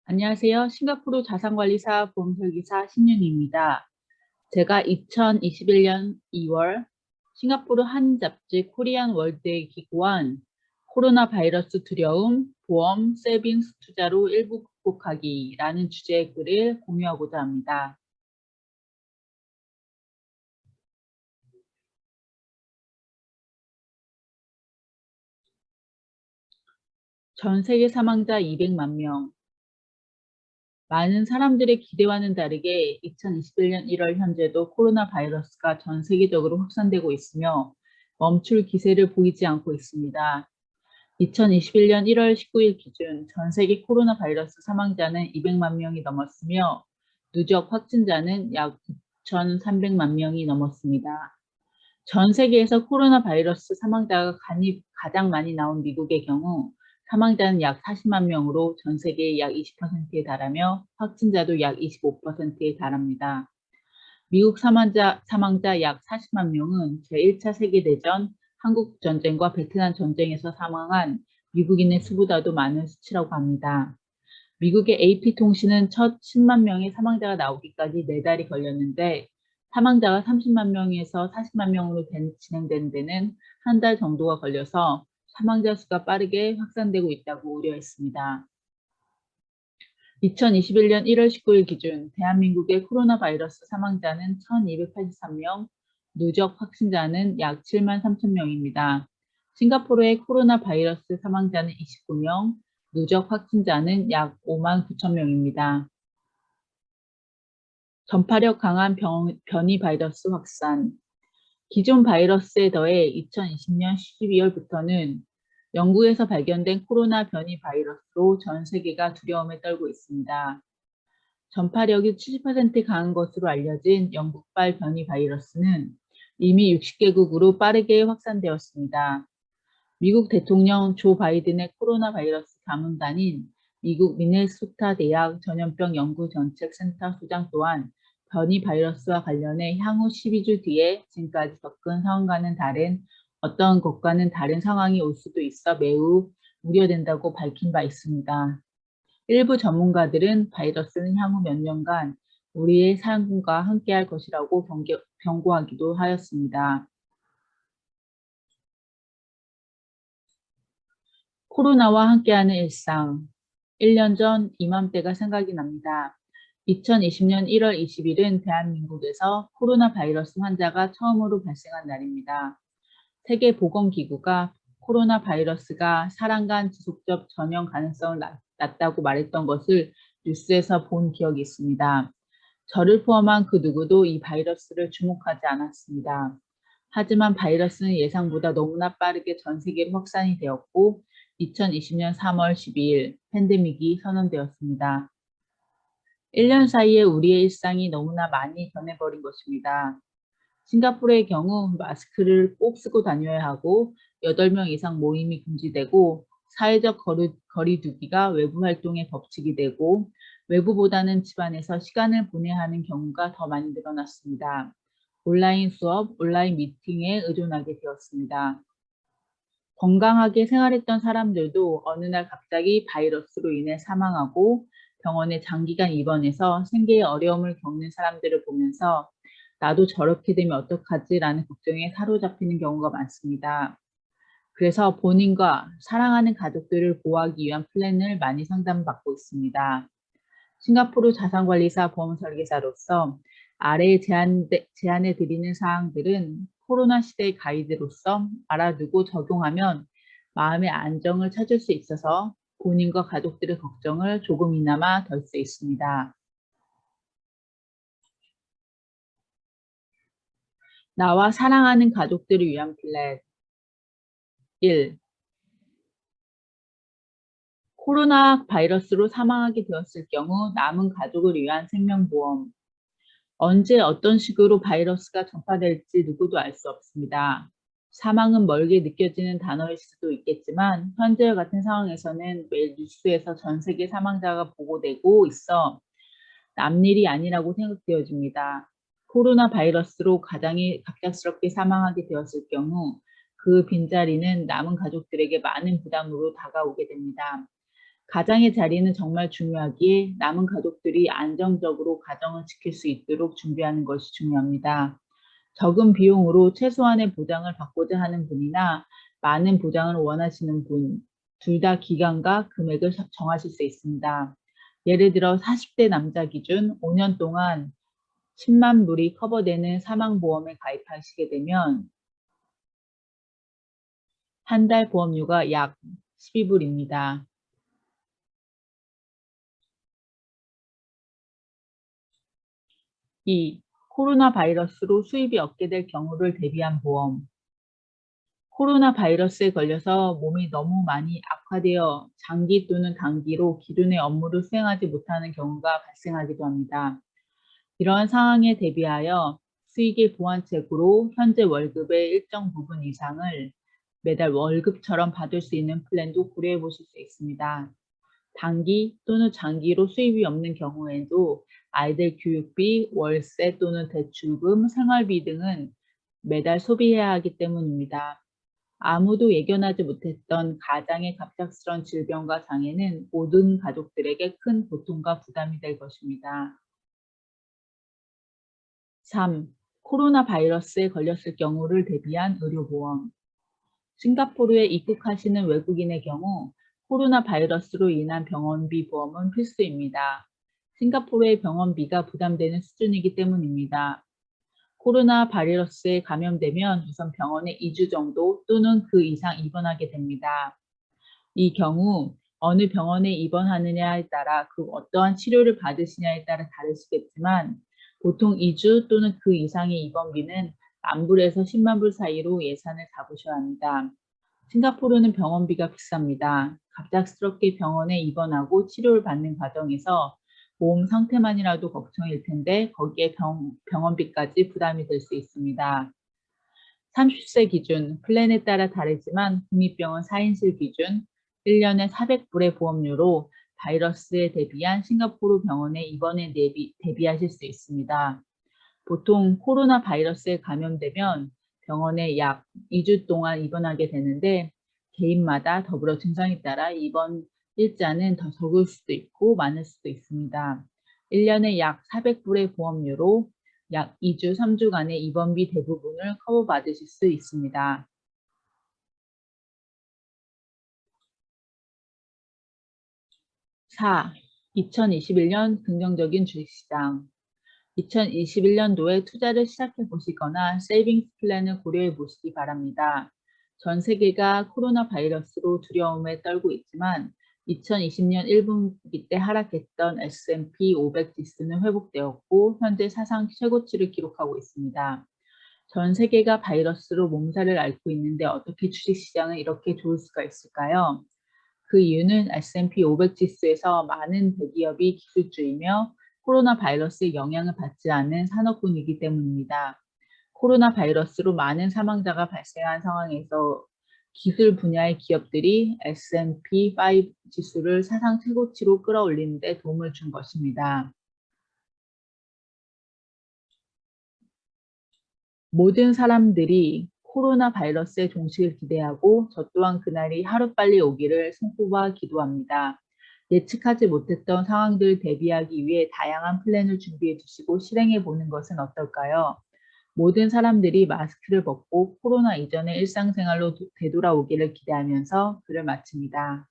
안녕하세요. 싱가포르 자산관리사 보험설계사 신윤희입니다. 제가 2021년 2월 싱가포르 한 잡지 코리안 월드에 기고한 코로나 바이러스 두려움, 보험, 세빙스 투자로 일부 극복하기라는 주제의 글을 공유하고자 합니다. 전 세계 사망자 200만 명. 많은 사람들의 기대와는 다르게 2021년 1월 현재도 코로나 바이러스가 전 세계적으로 확산되고 있으며 멈출 기세를 보이지 않고 있습니다. 2021년 1월 19일 기준 전 세계 코로나 바이러스 사망자는 200만 명이 넘었으며 누적 확진자는 약 9,300만 명이 넘었습니다. 전 세계에서 코로나 바이러스 사망자가 가장 많이 나온 미국의 경우 사망자는 약 40만 명으로 전 세계의 약 20%에 달하며 확진자도 약 25%에 달합니다. 미국 사망자 약 40만 명은 제1차 세계대전, 한국전쟁과 베트남 전쟁에서 사망한 미국인의 수보다도 많은 수치라고 합니다. 미국의 AP통신은 첫 10만 명의 사망자가 나오기까지 4달이 걸렸는데 사망자가 30만 명에서 40만 명으로 진행되는 데는 한 달 정도가 걸려서 사망자 수가 빠르게 확산되고 있다고 우려했습니다. 2021년 1월 19일 기준 대한민국의 코로나 바이러스 사망자는 1,283명, 누적 확진자는 약 7만 3천 명입니다. 싱가포르의 코로나 바이러스 사망자는 29명, 누적 확진자는 약 5만 9천 명입니다. 전파력 강한 변이 바이러스 확산. 기존 바이러스에 더해 2020년 12월부터는 영국에서 발견된 코로나 변이 바이러스로 전 세계가 두려움에 떨고 있습니다. 전파력이 70% 강한 것으로 알려진 영국발 변이 바이러스는 이미 60개국으로 빠르게 확산되었습니다. 미국 대통령 조 바이든의 코로나 바이러스 자문단인 미국 미네소타 대학 전염병 연구정책센터 소장 또한 변이 바이러스와 관련해 향후 12주 뒤에 지금까지 겪은 상황과는 다른 어떤 것과는 다른 상황이 올 수도 있어 매우 우려된다고 밝힌 바 있습니다. 일부 전문가들은 바이러스는 향후 몇 년간 우리의 삶과 함께할 것이라고 경고하기도 하였습니다. 코로나와 함께하는 일상. 1년 전 이맘때가 생각이 납니다. 2020년 1월 20일은 대한민국에서 코로나 바이러스 환자가 처음으로 발생한 날입니다. 세계보건기구가 코로나 바이러스가 사람 간 지속적 전염 가능성을 낮다고 말했던 것을 뉴스에서 본 기억이 있습니다. 저를 포함한 그 누구도 이 바이러스를 주목하지 않았습니다. 하지만 바이러스는 예상보다 너무나 빠르게 전 세계로 확산이 되었고 2020년 3월 12일 팬데믹이 선언되었습니다. 1년 사이에 우리의 일상이 너무나 많이 변해버린 것입니다. 싱가포르의 경우 마스크를 꼭 쓰고 다녀야 하고 8명 이상 모임이 금지되고 사회적 거리두기가 외부 활동의 법칙이 되고 외부보다는 집안에서 시간을 보내야 하는 경우가 더 많이 늘어났습니다. 온라인 수업, 온라인 미팅에 의존하게 되었습니다. 건강하게 생활했던 사람들도 어느 날 갑자기 바이러스로 인해 사망하고 병원에 장기간 입원해서 생계에 어려움을 겪는 사람들을 보면서 나도 저렇게 되면 어떡하지라는 걱정에 사로잡히는 경우가 많습니다. 그래서 본인과 사랑하는 가족들을 보호하기 위한 플랜을 많이 상담받고 있습니다. 싱가포르 자산관리사 보험설계사로서 아래에 제안해 드리는 사항들은 코로나 시대의 가이드로서 알아두고 적용하면 마음의 안정을 찾을 수 있어서 본인과 가족들의 걱정을 조금이나마 덜 수 있습니다. 나와 사랑하는 가족들을 위한 플랜. 1. 코로나 바이러스로 사망하게 되었을 경우 남은 가족을 위한 생명보험. 언제 어떤 식으로 바이러스가 전파될지 누구도 알 수 없습니다. 사망은 멀게 느껴지는 단어일 수도 있겠지만 현재와 같은 상황에서는 매일 뉴스에서 전 세계 사망자가 보고되고 있어 남일이 아니라고 생각되어집니다. 코로나 바이러스로 가장이 갑작스럽게 사망하게 되었을 경우 그 빈자리는 남은 가족들에게 많은 부담으로 다가오게 됩니다. 가장의 자리는 정말 중요하기에 남은 가족들이 안정적으로 가정을 지킬 수 있도록 준비하는 것이 중요합니다. 적은 비용으로 최소한의 보장을 받고자 하는 분이나 많은 보장을 원하시는 분, 둘 다 기간과 금액을 정하실 수 있습니다. 예를 들어 40대 남자 기준 5년 동안 10만 불이 커버되는 사망보험에 가입하시게 되면 한 달 보험료가 약 12불입니다. 2. 코로나 바이러스로 수입이 없게 될 경우를 대비한 보험. 코로나 바이러스에 걸려서 몸이 너무 많이 악화되어 장기 또는 단기로 기존의 업무를 수행하지 못하는 경우가 발생하기도 합니다. 이러한 상황에 대비하여 수익의 보완책으로 현재 월급의 일정 부분 이상을 매달 월급처럼 받을 수 있는 플랜도 고려해 보실 수 있습니다. 단기 또는 장기로 수입이 없는 경우에도 아이들 교육비, 월세 또는 대출금, 생활비 등은 매달 소비해야 하기 때문입니다. 아무도 예견하지 못했던 가장의 갑작스런 질병과 장애는 모든 가족들에게 큰 고통과 부담이 될 것입니다. 3. 코로나 바이러스에 걸렸을 경우를 대비한 의료보험. 싱가포르에 입국하시는 외국인의 경우 코로나 바이러스로 인한 병원비 보험은 필수입니다. 싱가포르의 병원비가 부담되는 수준이기 때문입니다. 코로나 바이러스에 감염되면 우선 병원에 2주 정도 또는 그 이상 입원하게 됩니다. 이 경우 어느 병원에 입원하느냐에 따라 그 어떠한 치료를 받으시냐에 따라 다를 수겠지만 보통 2주 또는 그 이상의 입원비는 10,000불에서 10만 불 사이로 예산을 잡으셔야 합니다. 싱가포르는 병원비가 비쌉니다. 갑작스럽게 병원에 입원하고 치료를 받는 과정에서 몸 상태만이라도 걱정일 텐데 거기에 병원비까지 부담이 될 수 있습니다. 30세 기준, 플랜에 따라 다르지만 국립병원 4인실 기준 1년에 400불의 보험료로 바이러스에 대비한 싱가포르 병원의 입원에 대비하실 수 있습니다. 보통 코로나 바이러스에 감염되면 병원에 약 2주 동안 입원하게 되는데 개인마다 더불어 증상에 따라 입원 일자는 더 적을 수도 있고 많을 수도 있습니다. 1년에 약 400불의 보험료로 약 2주, 3주간의 입원비 대부분을 커버받으실 수 있습니다. 4. 2021년 긍정적인 주식시장. 2021년도에 투자를 시작해 보시거나 세이빙스 플랜을 고려해 보시기 바랍니다. 전 세계가 코로나 바이러스로 두려움에 떨고 있지만 2020년 1분기 때 하락했던 S&P 500 지수는 회복되었고 현재 사상 최고치를 기록하고 있습니다. 전 세계가 바이러스로 몸살을 앓고 있는데 어떻게 주식시장은 이렇게 좋을 수가 있을까요? 그 이유는 S&P 500 지수에서 많은 대기업이 기술주이며 코로나 바이러스의 영향을 받지 않은 산업군이기 때문입니다. 코로나 바이러스로 많은 사망자가 발생한 상황에서 기술 분야의 기업들이 S&P 5 지수를 사상 최고치로 끌어올리는 데 도움을 준 것입니다. 모든 사람들이 코로나 바이러스의 종식을 기대하고 저 또한 그날이 하루빨리 오기를 손꼽아 기도합니다. 예측하지 못했던 상황들 대비하기 위해 다양한 플랜을 준비해 두시고 실행해 보는 것은 어떨까요? 모든 사람들이 마스크를 벗고 코로나 이전의 일상생활로 되돌아오기를 기대하면서 글을 마칩니다.